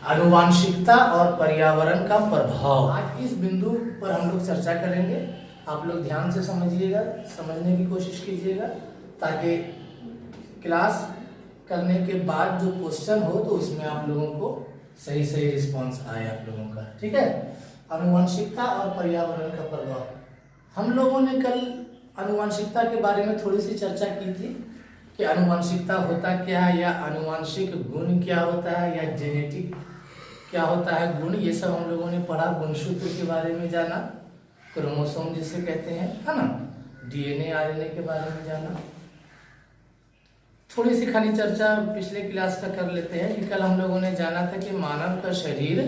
आनुवांशिकता और पर्यावरण का प्रभाव। आज इस बिंदु पर हम लोग चर्चा करेंगे। आप लोग ध्यान से समझिएगा, समझने की कोशिश कीजिएगा, ताकि क्लास करने के बाद जो क्वेश्चन हो तो उसमें आप लोगों को सही सही रिस्पांस आए आप लोगों का। ठीक है। आनुवांशिकता और पर्यावरण का प्रभाव। हम लोगों ने कल आनुवांशिकता के बारे में थोड़ी सी चर्चा की थी कि आनुवांशिकता होता क्या है, या आनुवांशिक गुण क्या होता है, या जेनेटिक क्या होता है गुण। ये सब हम लोगों ने पढ़ा। गुणसूत्र के बारे में जाना, क्रोमोसोम जिसे कहते हैं, है ना, डीएनए आरएनए के बारे में जाना। थोड़ी सी खाली चर्चा पिछले क्लास का कर लेते हैं कि कल हम लोगों ने जाना था कि मानव का शरीर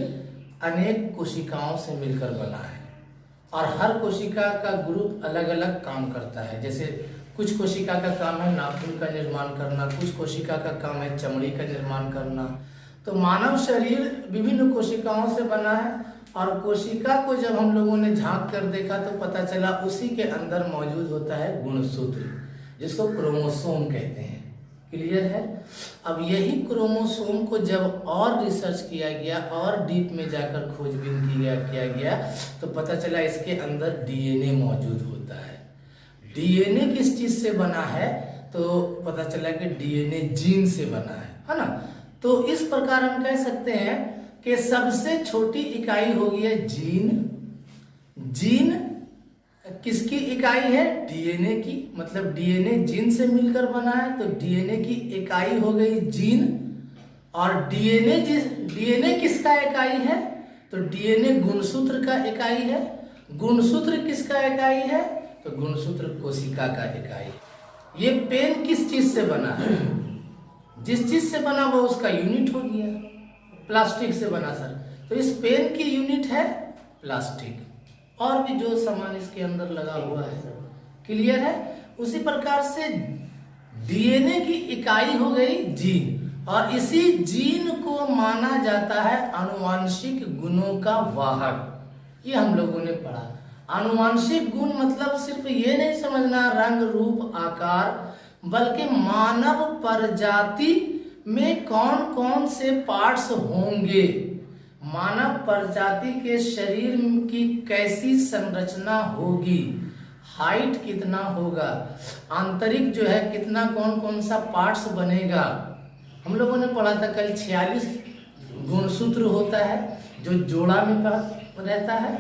अनेक कोशिकाओं से मिलकर बना है और हर कोशिका का ग्रुप अलग अलग काम करता है। जैसे कुछ कोशिका का काम है नाखून का निर्माण करना, कुछ कोशिका का काम है चमड़ी का निर्माण करना। तो मानव शरीर विभिन्न कोशिकाओं से बना है और कोशिका को जब हम लोगों ने झांक कर देखा तो पता चला उसी के अंदर मौजूद होता है गुणसूत्र, जिसको क्रोमोसोम कहते हैं। क्लियर है। अब यही क्रोमोसोम को जब और रिसर्च किया गया और डीप में जाकर खोजबीन किया गया तो पता चला इसके अंदर डीएनए मौजूद होता है। डीएनए किस चीज से बना है तो पता चला कि डीएनए जीन से बना है ना। तो इस प्रकार हम कह सकते हैं कि सबसे छोटी इकाई होगी है जीन। जीन किसकी इकाई है? डीएनए की। मतलब डीएनए जीन से मिलकर बना है तो डीएनए की इकाई हो गई जीन। और डीएनए किसका इकाई है? तो डीएनए गुणसूत्र का इकाई है। गुणसूत्र किसका इकाई है? तो गुणसूत्र कोशिका का इकाई। ये पेन किस चीज से बना है? जिस चीज से बना वो उसका यूनिट हो गया। प्लास्टिक से बना सर, तो इस पेन की यूनिट है प्लास्टिक, और भी जो सामान इसके अंदर लगा हुआ है। क्लियर है। उसी प्रकार से डीएनए की इकाई हो गई जीन, और इसी जीन को माना जाता है आनुवांशिक गुणों का वाहक। ये हम लोगों ने पढ़ा। आनुवांशिक गुण मतलब सिर्फ ये नहीं समझना रंग रूप आकार, बल्कि मानव प्रजाति में कौन कौन से पार्ट्स होंगे, मानव प्रजाति के शरीर की कैसी संरचना होगी, हाइट कितना होगा, आंतरिक जो है कितना कौन कौन सा पार्ट्स बनेगा। हम लोगों ने पढ़ा था कल 46 गुणसूत्र होता है जो जोड़ा में रहता है।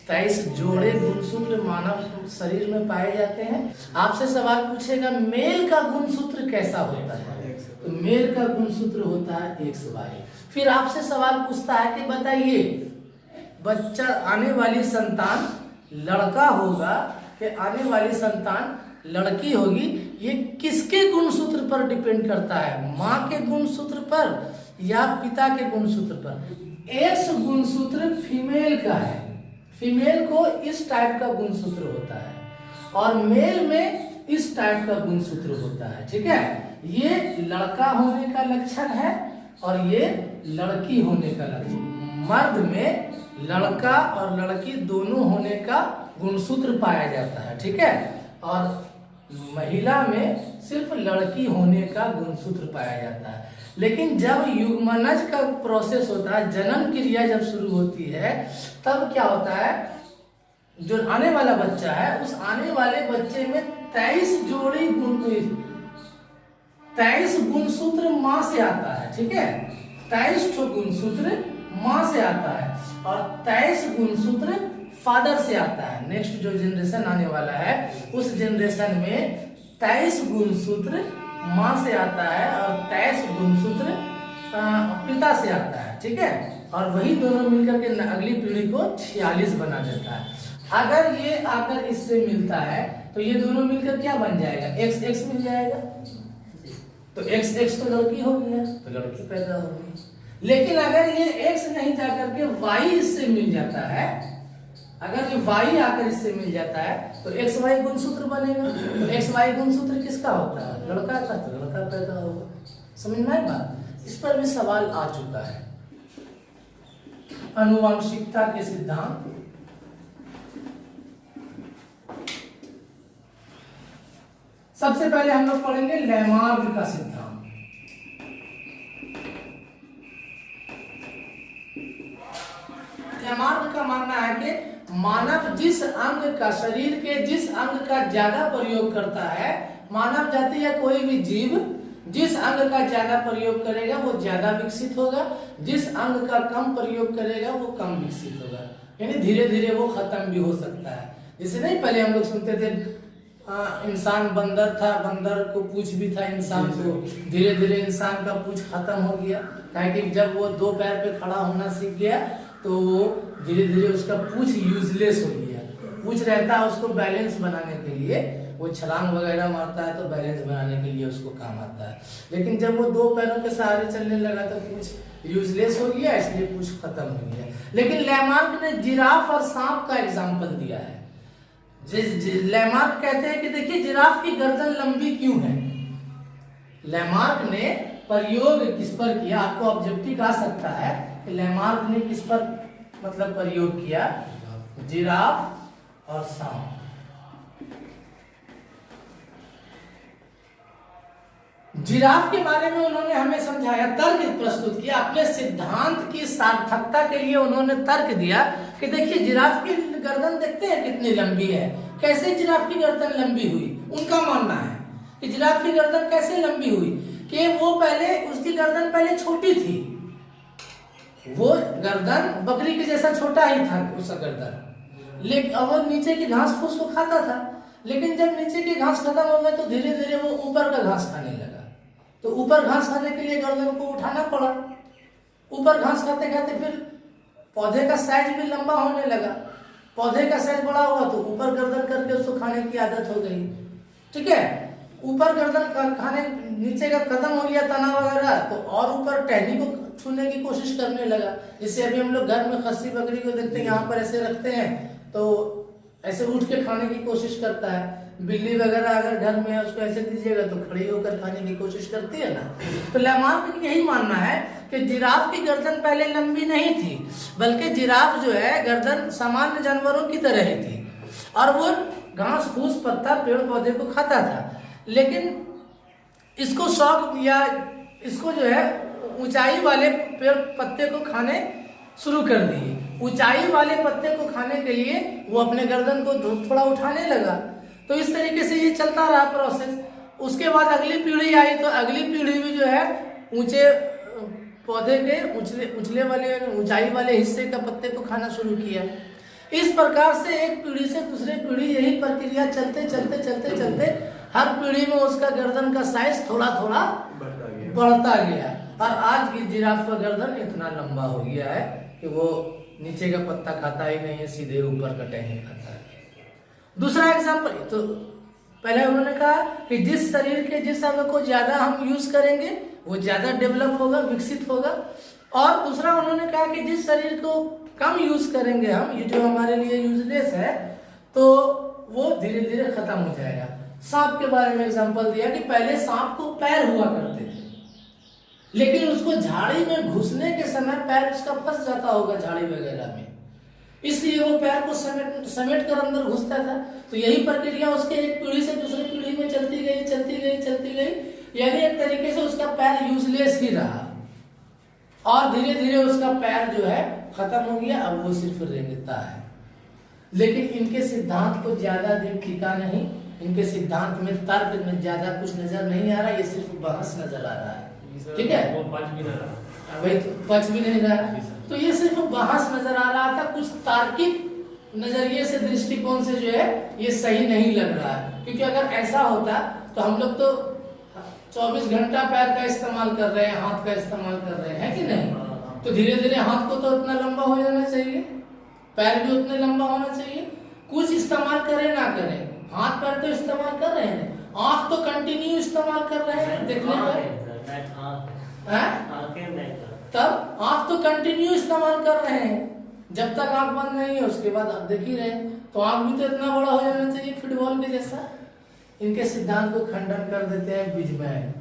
23 जोड़े गुणसूत्र मानव शरीर में पाए जाते हैं। आपसे सवाल पूछेगा मेल का गुणसूत्र कैसा होता है? तो मेल का गुणसूत्र होता है XY। फिर आपसे सवाल पूछता है कि बताइए बच्चा आने वाली संतान लड़का होगा कि आने वाली संतान लड़की होगी, ये किसके गुणसूत्र पर डिपेंड करता है? माँ के गुणसूत्र पर या पिता के गुणसूत्र पर? X गुणसूत्र फीमेल का है। फीमेल को इस टाइप का गुणसूत्र होता है और मेल में इस टाइप का गुणसूत्र होता है। ठीक है। ये लड़का होने का लक्षण है और ये लड़की होने का लक्षण। मर्द में लड़का और लड़की दोनों होने का गुणसूत्र पाया जाता है। ठीक है। और महिला में सिर्फ लड़की होने का गुणसूत्र पाया जाता है। लेकिन जब युग्मनज का प्रोसेस होता है, जन्म क्रिया जब शुरू होती है, तब क्या होता है, जो आने वाला बच्चा है उस आने वाले बच्चे में 23 जोड़ी 23 गुणसूत्र माँ से आता है। ठीक है। 23 गुणसूत्र माँ से आता है और 23 गुणसूत्र फादर से आता है। नेक्स्ट जो जनरेशन आने वाला है उस जनरेशन में 23 गुणसूत्र माँ से आता है और 23 गुणसूत्र पिता से आता है। ठीक है। और वही दोनों मिलकर के अगली पीढ़ी को 46 बना देता है। अगर ये आकर इससे मिलता है तो ये दोनों मिलकर क्या बन जाएगा? XX मिल जाएगा। तो XX तो लड़की हो गया, तो लड़की पैदा होगी। लेकिन अगर ये X नहीं जाकर के Y इससे मिल जाता है, अगर ये Y आकर इससे मिल जाता है तो XY गुणसूत्र बनेगा। तो XY गुणसूत्र किसका होता है? लड़का का, तो लड़का पैदा होगा। समझ में आई बात? इस पर भी सवाल आ चुका है। आनुवांशिकता के सिद्धांत। सबसे पहले हम लोग पढ़ेंगे लेमार्क का सिद्धांत। लैमार्क का मानना है कि मानव जिस अंग का, शरीर के जिस अंग का ज्यादा प्रयोग करता है, मानव जाति या कोई भी जीव जिस अंग का ज्यादा प्रयोग करेगा वो ज्यादा विकसित होगा, जिस अंग का कम प्रयोग करेगा वो कम विकसित होगा। यानी धीरे धीरे वो खत्म भी हो सकता है। जैसे नहीं पहले हम लोग सुनते थे इंसान बंदर था, बंदर को पूंछ भी था इंसान को, धीरे धीरे इंसान का पूंछ खत्म हो गया, ताकि जब वो दो पैर पे खड़ा होना सीख गया तो धीरे धीरे उसका पूंछ यूजलेस हो गया। पूंछ रहता है उसको बैलेंस बनाने के लिए, वो छलांग वगैरह मारता है तो बैलेंस बनाने के लिए उसको काम आता है। लेकिन जब वो दो पैरों के सहारे चलने लगा तो पूंछ यूजलेस हो गया, इसलिए पूंछ खत्म हो गया। लेकिन लैमार्क ने जिराफ और सांप का एग्जाम्पल दिया है। लैमार्क कहते हैं कि देखिए जिराफ की गर्दन लंबी क्यों है। लैमार्क ने प्रयोग किस पर किया, आपको ऑब्जेक्टिव आ सकता है कि लैमार्क ने किस पर मतलब प्रयोग किया, जिराफ और सांप। जिराफ के बारे में उन्होंने हमें समझाया, तर्क प्रस्तुत किया, अपने सिद्धांत की सार्थकता के लिए उन्होंने तर्क दिया कि देखिए जिराफ की गर्दन देखते हैं कितनी लंबी है, कैसे जिराफ की गर्दन लंबी हुई। उनका मानना है कि जिराफ की गर्दन कैसे लंबी हुई कि वो पहले, उसकी गर्दन पहले छोटी थी, वो गर्दन बकरी के जैसा छोटा ही था उसका गर्दन, लेकिन अब वो नीचे की घास फूस को खाता था। लेकिन जब नीचे की घास खत्म हो गई तो धीरे धीरे वो ऊपर का घास खाने लगा, तो ऊपर घास खाने के लिए गर्दन को उठाना पड़ा। ऊपर घास खाते खाते फिर पौधे का साइज भी लंबा होने लगा, पौधे का साइज बड़ा हुआ तो ऊपर गर्दन करके उसको खाने की आदत हो गई। ठीक है, ऊपर गर्दन खाने, नीचे का खत्म हो गया तना वगैरह, तो और ऊपर टहनी को छूने की कोशिश करने लगा। जैसे अभी हम लोग घर में खस्सी बकरी को देखते हैं, यहाँ पर ऐसे रखते हैं तो ऐसे उठ के खाने की कोशिश करता है। बिल्ली वगैरह अगर घर में है उसको ऐसे दीजिएगा तो खड़ी होकर खाने की कोशिश करती है ना। तो लैमार्क का यही मानना है कि जिराफ की गर्दन पहले लंबी नहीं थी, बल्कि जिराफ जो है गर्दन सामान्य जानवरों की तरह ही थी और वो घास फूस पत्ता पेड़ पौधे को खाता था। लेकिन इसको शौक या इसको जो है ऊंचाई वाले पेड़ पत्ते को खाने शुरू कर दिए। ऊंचाई वाले पत्ते को खाने के लिए वो अपने गर्दन को थोड़ा उठाने लगा। तो इस तरीके से ये चलता रहा प्रोसेस। उसके बाद अगली पीढ़ी आई, तो अगली पीढ़ी में जो है ऊंचे पौधे के उछले वाले ऊंचाई वाले हिस्से का पत्ते को खाना शुरू किया। इस प्रकार से एक पीढ़ी से दूसरे पीढ़ी यही प्रक्रिया चलते चलते चलते चलते हर पीढ़ी में उसका गर्दन का साइज थोड़ा थोड़ा बढ़ता गया और आज की जिराफ का गर्दन इतना लंबा हो गया है कि वो नीचे का पत्ता खाता ही नहीं है, सीधे ऊपर का टहनी खाता है। दूसरा एग्जाम्पल, तो पहले उन्होंने कहा कि जिस शरीर के जिस अंग को ज्यादा हम यूज करेंगे वो ज्यादा डेवलप होगा, विकसित होगा। और दूसरा उन्होंने कहा कि जिस शरीर को कम यूज करेंगे हम, ये जो हमारे लिए यूजलेस है, तो वो धीरे धीरे खत्म हो जाएगा। सांप के बारे में एग्जाम्पल दिया कि पहले सांप को पैर हुआ करते थे, लेकिन उसको झाड़ी में घुसने के समय पैर उसका फंस जाता होगा झाड़ी वगैरह में, इसलिए वो पैर को समेट कर अंदर घुसता था। तो यही प्रक्रिया उसके एक पीढ़ी से दूसरी पीढ़ी में चलती गई चलती गई चलती गई, यानी एक तरीके से उसका पैर यूजलेस ही रहा और धीरे धीरे उसका पैर जो है खत्म हो गया, अब वो सिर्फ रेंगता है। लेकिन इनके सिद्धांत को ज्यादा दिन टिका नहीं, इनके सिद्धांत में तर्क में ज्यादा कुछ नजर नहीं आ रहा, ये सिर्फ बहस नजर आ रहा है। ठीक है, वो पच भी नहीं रहा, तो ये सिर्फ बहस नजर आ रहा था, कुछ तार्किक नजरिए से दृष्टिकोण से जो है ये सही नहीं लग रहा है। क्योंकि अगर ऐसा होता तो हम लोग तो 24 घंटा पैर का इस्तेमाल कर रहे हैं, हाथ का इस्तेमाल कर रहे हैं कि नहीं, तो धीरे धीरे हाथ को तो इतना लंबा हो जाना चाहिए, पैर भी उतने लंबा होना चाहिए। कुछ इस्तेमाल करें ना करें, हाथ पैर तो इस्तेमाल कर रहे हैं, आंख तो कंटिन्यू इस्तेमाल कर रहे हैं देखने पर, तब आंख तो कंटिन्यू इस्तेमाल कर रहे हैं, जब तक आंख बंद नहीं है उसके बाद आप देख ही रहे हैं, तो आंख भी तो इतना बड़ा हो जाना चाहिए फुटबॉल के जैसा। इनके सिद्धांत को खंडन कर देते हैं बीजमैन।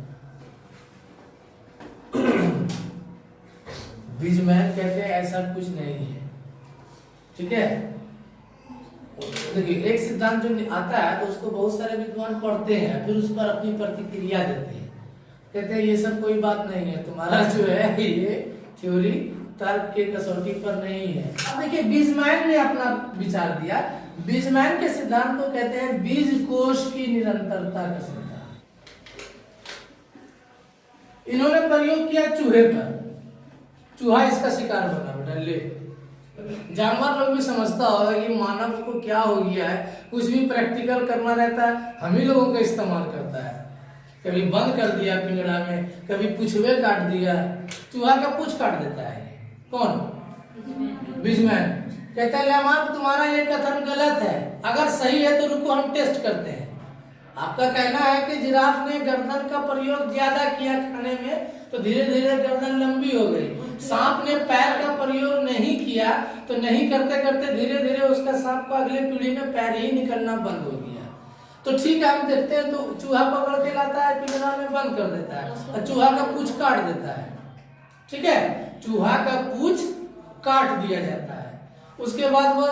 बीजमैन कहते हैं ऐसा कुछ नहीं है। ठीक है, देखिए एक सिद्धांत जो आता है तो उसको बहुत सारे विद्वान पढ़ते हैं, फिर उस पर अपनी प्रतिक्रिया देते हैं, कहते हैं ये सब कोई बात नहीं है, तुम्हारा जो है ये थ्योरी तर्क के कसौटी पर नहीं है। अब देखिए बीजमैन ने अपना विचार दिया। बीजमैन के सिद्धांत को कहते हैं बीज कोश की निरंतरता का सिद्धांत। इन्होंने प्रयोग किया चूहे पर। चूहा इसका शिकार बना बेटा। ले जानवर लोग भी समझता होगा कि मानव को क्या हो गया है, कुछ भी प्रैक्टिकल करना रहता है हम ही लोगों का इस्तेमाल करता है। कभी बंद कर दिया पिंजड़ा में, कभी पूछवे काट दिया। चूहा का पूछ काट देता है कौन? बीजमैन। कहता है लेमार्क तुम्हारा ये कथन गलत है, अगर सही है तो रुको हम टेस्ट करते हैं। आपका कहना है कि जिराफ ने गर्दन का प्रयोग ज्यादा किया खाने में तो धीरे धीरे गर्दन लंबी हो गई। सांप ने पैर का प्रयोग नहीं किया तो नहीं करते करते धीरे धीरे उसका सांप का अगले पीढ़ी में पैर ही निकलना बंद हो गया। तो ठीक है हम देखते हैं, तो चूहा पकड़ के लाता है, पिंजरा में बंद कर देता है और चूहा का पूंछ काट देता है। ठीक है, चूहा का पूंछ काट दिया जाता है। उसके बाद वो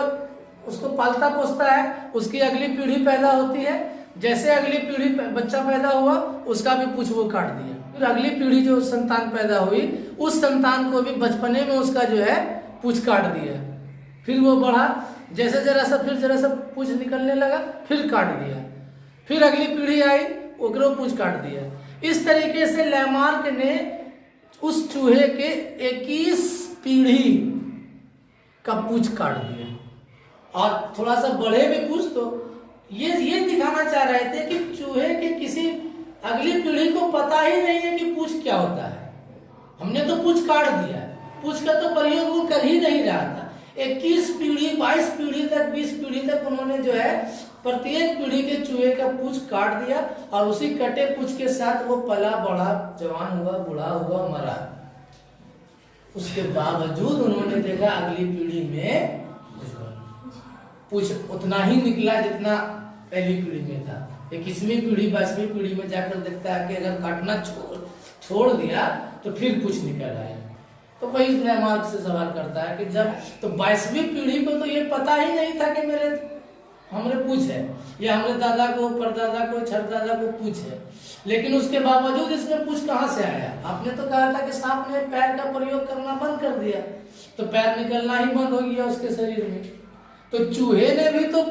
उसको पालता पोसता है, उसकी अगली पीढ़ी पैदा होती है। जैसे अगली पीढ़ी बच्चा पैदा हुआ उसका भी पूंछ वो काट दिया। फिर अगली पीढ़ी जो संतान पैदा हुई उस संतान को भी बचपने में उसका जो है पूंछ काट दिया। फिर वो बढ़ा, जैसे जरा सा फिर जरा सा पूंछ निकलने लगा, फिर काट दिया। फिर अगली पीढ़ी आई, ओकरो पूंछ काट दिया। इस तरीके से लेमार्क ने उस चूहे के 21 पीढ़ी का पूंछ काट दिया। और थोड़ा सा बढ़े भी पूंछ तो ये दिखाना चाह रहे थे कि चूहे के किसी अगली पीढ़ी को पता ही नहीं है कि पूंछ क्या होता है। हमने तो पूंछ काट दिया, पूंछ का तो प्रयोग वो कर ही नहीं रहा था। 21 पीढ़ी 22 पीढ़ी तक 20 पीढ़ी तक उन्होंने जो है प्रत्येक पीढ़ी के चूहे का पूंछ काट दिया और उसी कटे पूंछ के साथ वो पला बढ़ा, जवान हुआ, बूढ़ा हुआ, मरा। उसके बावजूद उन्होंने देखा अगली पीढ़ी में पूंछ उतना ही निकला जितना पहली पीढ़ी में था। 21वीं पीढ़ी 22वीं पीढ़ी में जाकर देखता है कि अगर काटना छोड़ दिया तो फिर पूंछ निकल आया। तो वही लेमार्क से सवाल करता है कि जब तो 22वीं पीढ़ी को तो ये पता ही नहीं था कि हमरे पूंछ है, या हमारे दादा को, परदादा को, छरदादा को पूंछ है, लेकिन उसके बावजूद इसमें पूंछ कहाँ से आया? आपने तो कहा था कि सांप ने पैर का प्रयोग करना बंद कर दिया तो पैर निकलना ही बंद हो गया उसके शरीर में। तो चूहे ने भी तो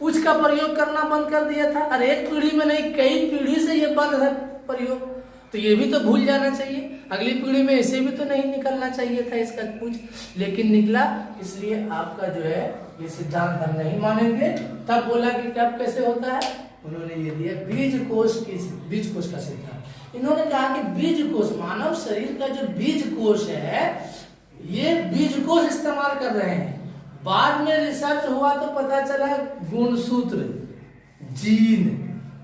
पूंछ का प्रयोग करना बंद कर दिया था, और एक पीढ़ी में नहीं कई पीढ़ी से ये बंद है प्रयोग। तो ये भी तो भूल जाना चाहिए, अगली पीढ़ी में इसे भी तो नहीं निकलना चाहिए था इसका पूंछ, लेकिन निकला। इसलिए आपका जो है ये सिद्धांत हम नहीं मानेंगे। तब बोला कि कब कैसे होता है, उन्होंने ये दिया बीज कोश का सिद्धांत। इन्होंने कहा कि बीज कोश, मानव शरीर का जो बीज कोश है ये बीज कोश इस्तेमाल कर रहे हैं। बाद में रिसर्च हुआ तो पता चला गुणसूत्र, जीन,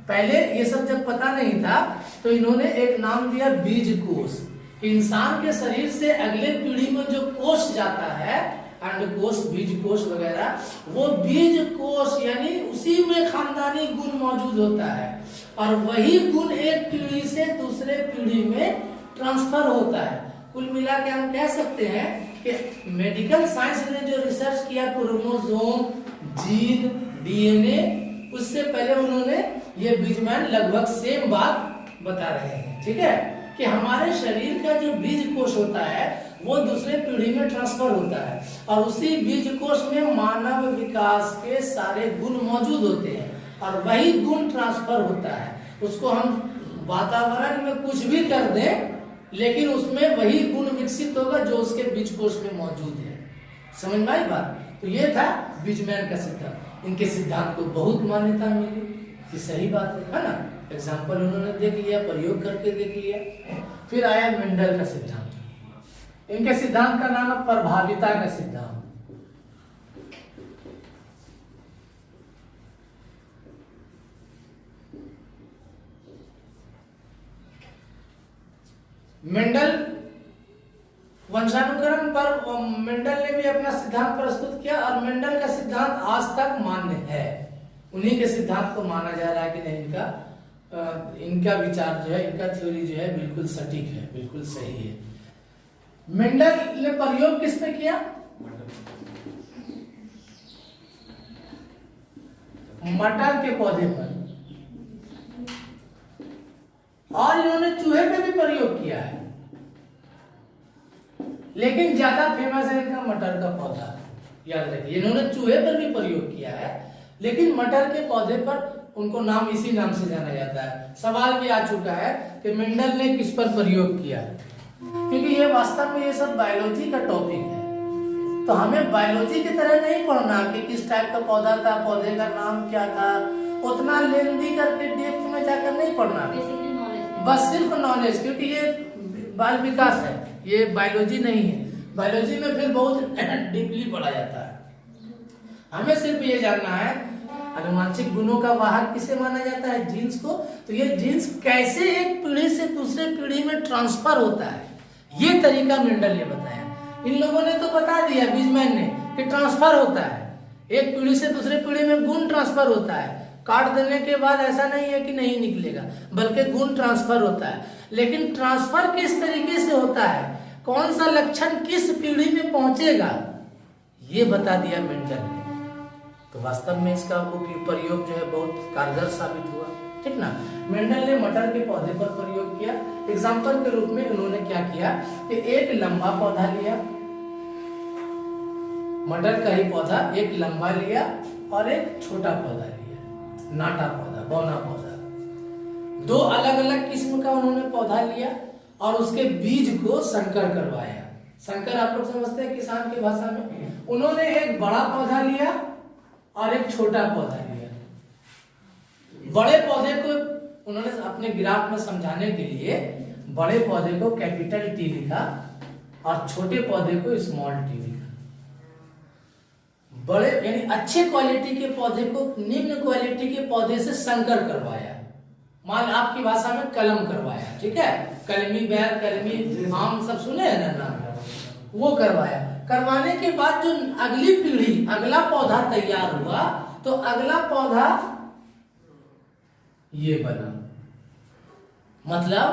पहले ये सब जब पता नहीं था तो इन्होंने एक नाम दिया बीज कोश। इंसान के शरीर से अगले पीढ़ी में जो कोश जाता है, अंडकोश, बीज कोश वगैरह, वो बीज कोश यानी उसी में खानदानी गुण मौजूद होता है और वही गुण एक पीढ़ी से दूसरे पीढ़ी में ट्रांसफर होता है। कुल मिला के हम कह सकते हैं कि मेडिकल साइंस ने जो रिसर्च किया क्रोमोसोम, जीन, डीएनए, उससे पहले उन्होंने ये बीजमैन लगभग सेम बात बता रहे हैं। ठीक है, कि हमारे शरीर का जो बीज कोश होता है वो दूसरे पीढ़ी में ट्रांसफर होता है और उसी बीज कोश में मानव विकास के सारे गुण मौजूद होते हैं और वही गुण ट्रांसफर होता है। उसको हम वातावरण में कुछ भी कर दें लेकिन उसमें वही गुण विकसित होगा जो उसके बीज कोश में मौजूद है। समझ में आई बात? तो ये था बीजमैन का सिद्धांत। इनके सिद्धांत को बहुत मान्यता मिली कि सही बात है ना। एग्जाम्पल उन्होंने देख लिया, प्रयोग करके देख लिया। फिर आया मेंडल का सिद्धांत। इनके सिद्धांत का नाम है प्रभाविता का सिद्धांत। मेंडल वंशानुक्रम पर मेंडल ने भी अपना सिद्धांत प्रस्तुत किया और मेंडल का सिद्धांत आज तक मान्य है। उन्हीं के सिद्धांत को माना जा रहा है कि नहीं, इनका विचार जो है, इनका थ्योरी जो है बिल्कुल सटीक है, बिल्कुल सही है। मेंडल ने प्रयोग किस पे किया? मटर के पौधे पर, और इन्होंने चूहे पे भी प्रयोग किया है। लेकिन ज्यादा फेमस है इनका मटर का पौधा। याद रखिए, इन्होंने चूहे पर भी प्रयोग किया है, लेकिन मटर के पौधे पर उनको नाम इसी नाम से जाना जाता है। सवाल भी आ चुका है कि मेंडल ने किस पर प्रयोग किया, क्योंकि ये वास्तव में ये सब बायोलॉजी का टॉपिक है, तो हमें बायोलॉजी की तरह नहीं पढ़ना कि किस टाइप का पौधा था, पौधे का नाम क्या था, उतना लेंदी करके डेप्थ में जाकर नहीं पढ़ना, बस सिर्फ नॉलेज, क्योंकि ये बाल विकास है, ये बायोलॉजी नहीं है। बायोलॉजी में फिर बहुत डीपली पढ़ा जाता है। हमें सिर्फ ये जानना है आनुवंशिक गुणों का वाहक किसे माना जाता है, जीन्स को। तो ये जीन्स कैसे एक पीढ़ी से दूसरे पीढ़ी में ट्रांसफर होता है, ये तरीका मेंडल ने बताया। इन लोगों ने तो बता दिया, बीजमैन ने, कि ट्रांसफर होता है, एक पीढ़ी से दूसरे पीढ़ी में गुण ट्रांसफर होता है। काट देने के बाद ऐसा नहीं है कि नहीं निकलेगा, बल्कि गुण ट्रांसफर होता है। लेकिन ट्रांसफर किस तरीके से होता है, कौन सा लक्षण किस पीढ़ी में पहुंचेगा, ये बता दिया मेंडल ने। तो वास्तव में इसका प्रयोग जो है बहुत कारगर साबित हुआ, ठीक ना। मेंडल ने मटर के पौधे पर प्रयोग किया। एग्जाम्पल के रूप में उन्होंने क्या किया कि एक लंबा पौधा लिया, मटर का ही पौधा, एक लंबा लिया और एक छोटा पौधा लिया, नाटा पौधा, बौना पौधा। दो अलग अलग किस्म का उन्होंने पौधा लिया और उसके बीज को संकर करवाया। संकर आप लोग समझते हैं किसान की भाषा में। उन्होंने एक बड़ा पौधा लिया और एक छोटा पौधा लिया। बड़े पौधे को उन्होंने अपने ग्राफ में समझाने के लिए बड़े पौधे को कैपिटल टी लिखा और छोटे पौधे को स्मॉल टी लिखा। बड़े यानी अच्छे क्वालिटी के पौधे को निम्न क्वालिटी के पौधे से संकर करवाया, मान आपकी भाषा में कलम करवाया, ठीक है। कलमी बैर, कलमी आम सब सुने हैं ना, वो करवाया। करवाने के बाद जो अगली पीढ़ी, अगला पौधा तैयार हुआ, तो अगला पौधा ये बना। मतलब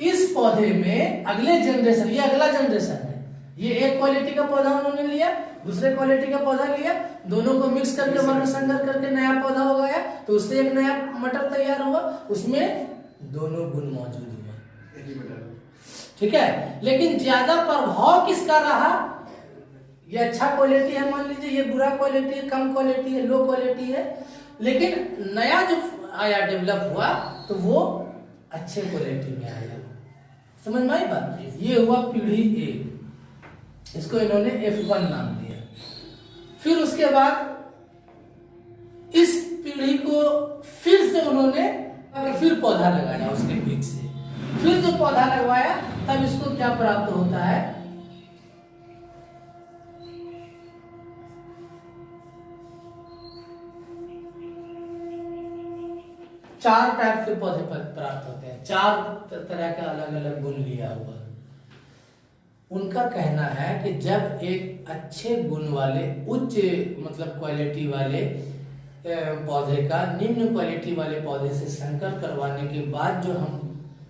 इस पौधे में अगले जनरेशन, ये अगला जनरेशन है। ये एक क्वालिटी का पौधा उन्होंने लिया, दूसरे क्वालिटी का पौधा लिया, दोनों को मिक्स करके वर्ण संकर करके नया पौधा हो गया, तो उससे एक नया मटर तैयार हुआ, उसमें दोनों गुण मौजूद हुआ, ठीक है। लेकिन ज्यादा प्रभाव किसका रहा, ये अच्छा क्वालिटी है मान लीजिए, ये बुरा क्वालिटी है, कम क्वालिटी है, लो क्वालिटी है, लेकिन नया जो आया, डेवलप हुआ, तो वो अच्छे क्वालिटी में आया। समझ में आई बात। ये हुआ पीढ़ी ए, इसको इन्होंने F1 नाम दिया। फिर उसके बाद इस पीढ़ी को फिर से उन्होंने फिर पौधा लगाया उसके बीच से, फिर जो पौधा लगवाया तब इसको क्या प्राप्त होता है, चार टाइप के पौधे प्राप्त होते हैं, चार तरह का अलग अलग गुण लिया हुआ। उनका कहना है कि जब एक अच्छे गुण वाले, उच्च मतलब क्वालिटी वाले पौधे का निम्न क्वालिटी वाले पौधे से संकर करवाने के बाद जो हम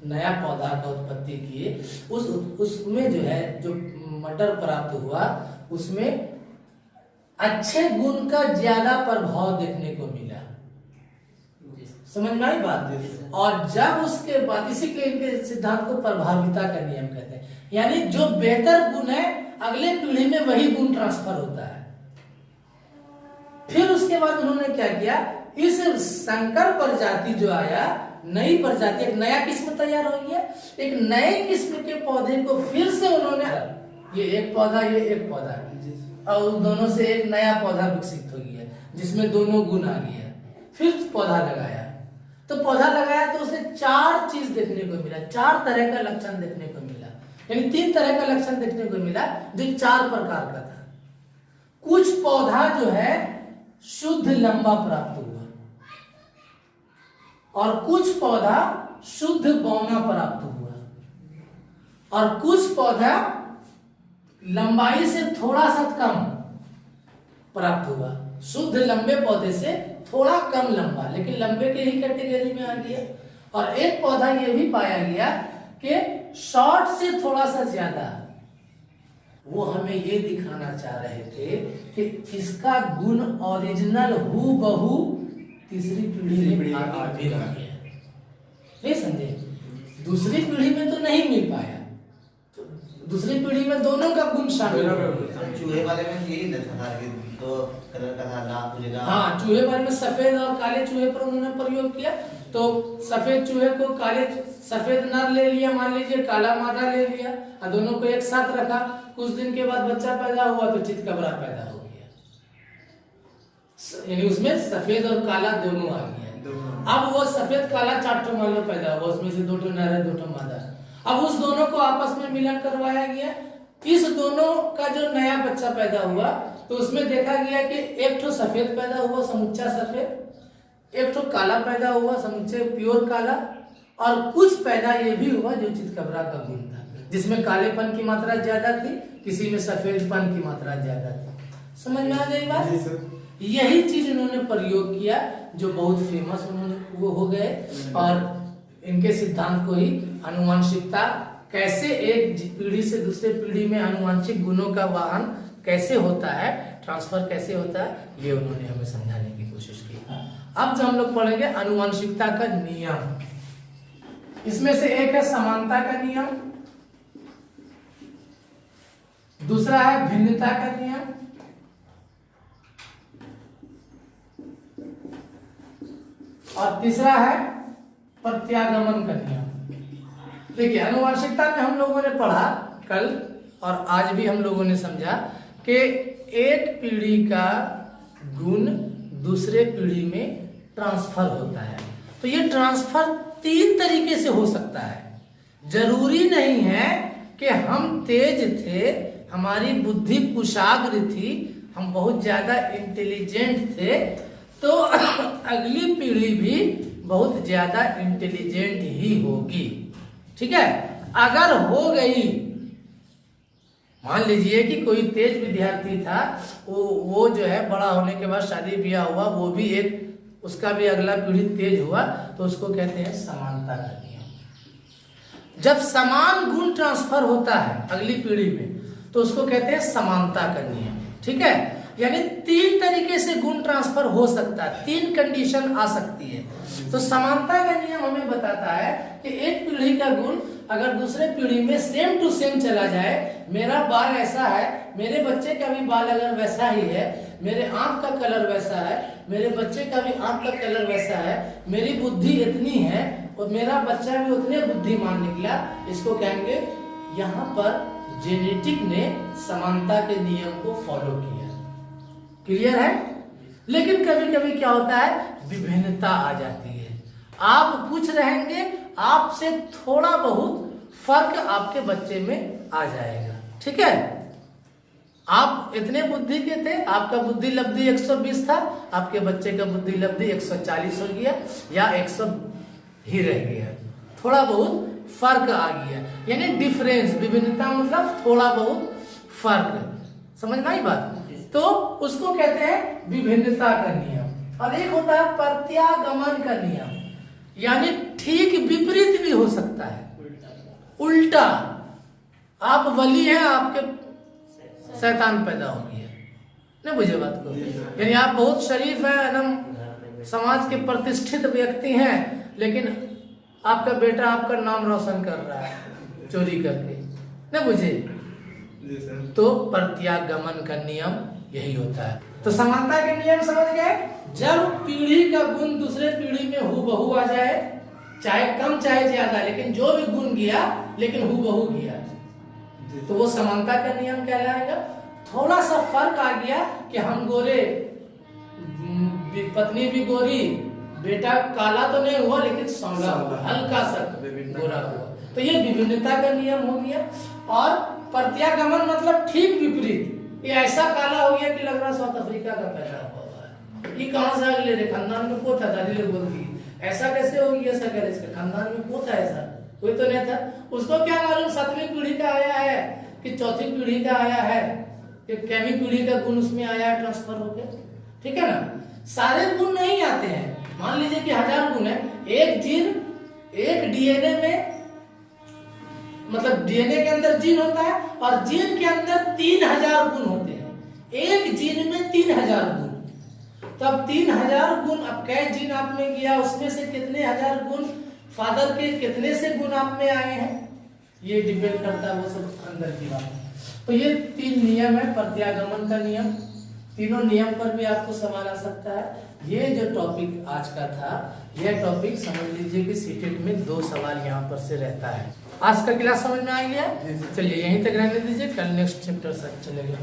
नया पौधा का उत्पत्ति किए, उसमें जो है जो मटर प्राप्त हुआ, उसमें अच्छे गुण का ज्यादा प्रभाव देखने को मिला। समझ में आई बात। और जब उसके बाद, इसी के इनके सिद्धांत को प्रभाविता का नियम कहते हैं, यानी जो बेहतर गुण है अगले पीढ़ी में वही गुण ट्रांसफर होता है। फिर उसके बाद उन्होंने क्या किया, इस संकर प्रजाति जो आया, नई प्रजाति, एक नया किस्म तैयार हुई है, एक नए किस्म के पौधे को फिर से उन्होंने, ये एक पौधा, ये एक पौधा, और उस दोनों से एक नया पौधा विकसित हो गया जिसमें दोनों गुण आ गया। फिर पौधा लगाया, तो पौधा लगाया तो उसे चार चीज देखने को मिला, चार तरह का लक्षण देखने को मिला, यानी तीन तरह का लक्षण देखने को मिला जो चार प्रकार का था। कुछ पौधा जो है शुद्ध लंबा प्राप्त हुआ, और कुछ पौधा शुद्ध बौना प्राप्त हुआ, और कुछ पौधा लंबाई से थोड़ा सा कम प्राप्त हुआ। शुद्ध लंबे पौधे से थोड़ा कम लंबा, लेकिन लंबे के ही कैटेगरी में आ गया। और एक पौधा यह भी पाया गया कि शॉर्ट से थोड़ा सा ज्यादा। वो हमें ये दिखाना चाह रहे थे कि इसका गुण ओरिजिनल हूबहू तीसरी पीढ़ी में आगे नहीं समझे, दूसरी पीढ़ी में तो नहीं मिल पाया। तो दूसरी पीढ़ी में दोनों का गुण शामिल है। चूहे वाले में यही था कि दो कलर का था, लाल उजला। हाँ, चूहे वाले में सफेद और काले चूहे पर उन्होंने प्रयोग किया। तो सफेद चूहे को सफेद नर ले लिया, मान लीजिए काला मादा ले लिया, और दोनों को एक साथ रखा। कुछ दिन के बाद बच्चा पैदा हुआ तो चितकबरा पैदा हो गया, यानी उसमें सफेद और काला दोनों आ गया। अब वो सफेद काला 4 ठो मान लो पैदा हुआ, उसमें से 2 ठो नर है 2 ठो मादा। अब उस दोनों को आपस में मिलन करवाया गया। इस दोनों का जो नया बच्चा पैदा हुआ तो उसमें देखा गया कि एक ठो सफेद पैदा हुआ, समुच्चा सफेद, एक ठो काला पैदा हुआ, समुच्चे प्योर काला, और कुछ पैदा ये भी हुआ जो चितकबरा का गुण था, जिसमें कालेपन की मात्रा ज्यादा थी, किसी में सफेदपन की मात्रा ज्यादा थी। समझ में आ गई बात? यही चीज उन्होंने प्रयोग किया जो बहुत फेमस उन्होंने वो हो गए। और इनके सिद्धांत को ही आनुवंशिकता, कैसे एक पीढ़ी से दूसरे पीढ़ी में आनुवंशिक गुणों का वाहन कैसे होता है, ट्रांसफर कैसे होता है, ये उन्होंने हमें समझाने की कोशिश की। अब जो हम लोग पढ़ेंगे आनुवंशिकता का नियम, इसमें से एक है समानता का नियम, दूसरा है भिन्नता का नियम, और तीसरा है प्रत्यागमन का नियम। देखिए, आनुवंशिकता में हम लोगों ने पढ़ा कल और आज भी हम लोगों ने समझा कि एक पीढ़ी का गुण दूसरे पीढ़ी में ट्रांसफर होता है। तो ये ट्रांसफर 3 तरीके से हो सकता है। जरूरी नहीं है कि हम तेज थे, हमारी बुद्धि कुशाग्र थी, हम बहुत ज्यादा इंटेलिजेंट थे, तो अगली पीढ़ी भी बहुत ज्यादा इंटेलिजेंट ही होगी। ठीक है, अगर हो गई, मान लीजिए कि कोई तेज विद्यार्थी था, वो जो है बड़ा होने के बाद शादी ब्याह हुआ, वो भी एक, उसका भी अगला पीढ़ी तेज हुआ, तो उसको कहते हैं समानता का नियम। जब समान गुण ट्रांसफर होता है अगली पीढ़ी में तो उसको कहते हैं समानता का नियम। ठीक है, यानी 3 तरीके से गुण ट्रांसफर हो सकता है, 3 कंडीशन आ सकती है। तो समानता का नियम हमें बताता है कि एक पीढ़ी का गुण अगर दूसरे पीढ़ी में सेम टू सेम चला जाए, मेरा बाल ऐसा है, मेरे बच्चे का भी बाल अगर वैसा ही है, मेरे आंख का कलर वैसा है, मेरे बच्चे का भी आंख का कलर वैसा है, मेरी बुद्धि इतनी है और मेरा बच्चा भी उतने बुद्धिमान निकला, इसको कहेंगे यहाँ पर जेनेटिक ने समानता के नियम को फॉलो किया। क्लियर है? लेकिन कभी कभी क्या होता है, विभिन्नता आ जाती है। आप कुछ रहेंगे, आपसे थोड़ा बहुत फर्क आपके बच्चे में आ जाएगा। ठीक है, आप इतने बुद्धि के थे, आपका बुद्धि लब्धि 120 था, आपके बच्चे का बुद्धि लब्धि 140 हो गया या 100 ही रह गया, थोड़ा बहुत फर्क आ गया, यानी डिफरेंस। विभिन्नता मतलब थोड़ा बहुत फर्क। समझ में आई बात? तो उसको कहते हैं विभिन्नता का नियम। और एक होता है प्रत्यागमन का नियम, यानी ठीक विपरीत भी हो सकता है, उल्टा। आप वली हैं, आपके शैतान पैदा हो गया, नहीं बुझे बात को? यानी आप बहुत शरीफ हैं, एकदम समाज के प्रतिष्ठित व्यक्ति हैं, लेकिन आपका बेटा आपका नाम रोशन कर रहा है चोरी करके, नहीं बुझे? तो प्रत्यागमन का नियम यही होता है। तो समानता के नियम समझ गए? जब पीढ़ी का गुण दूसरे पीढ़ी में हूबहू आ जाए, चाहे कम चाहे ज्यादा, लेकिन जो भी गुण गया लेकिन हूबहू गया, तो वो समानता का नियम कहलाएगा। थोड़ा सा फर्क आ गया कि हम गोरे, पत्नी भी गोरी, बेटा काला तो नहीं हुआ लेकिन सांवला हुआ, हल्का सा गोरा हुआ, तो ये विभिन्नता का नियम हो गया। और प्रत्यागमन मतलब ठीक विपरीत, ये ऐसा काला हो गया कि लग रहा साउथ अफ्रीका का पैदा हुआ है, ये कहां से आगे ले खानदान में को था, दादी लोग बोलती है ऐसा कैसे हो गया, ऐसा करे, इसके खानदान में को था, ऐसा कोई तो नहीं था। उसको क्या मालूम 7वीं पीढ़ी का आया है कि 4थी पीढ़ी का आया है, कि कैवी पीढ़ी का गुण उसमें आया है ट्रांसफर होकर। ठीक है ना? सारे गुण नहीं आते हैं। मान लीजिए कि 1000 गुण है, एक जीन, एक डीएनए में, मतलब डीएनए के अंदर जीन होता है और जीन के अंदर 3000 गुण होते हैं, एक जीन में 3000 गुण। तब 3000 गुण, अब कै जीन आप में गया, उसमें से कितने हजार गुण, फादर के कितने से गुण आप में आए हैं, ये डिपेंड करता है, वो सब अंदर की बात है। तो ये 3 नियम है, प्रत्यागमन का नियम, तीनों नियम पर भी आपको सवाल आ सकता है। ये जो टॉपिक आज का था, यह टॉपिक समझ लीजिए कि सीटेट में 2 सवाल यहाँ पर से रहता है। आज का क्लास समझ में आ गया? चलिए यहीं तक रहने दीजिए, कल नेक्स्ट चैप्टर से चलेगा।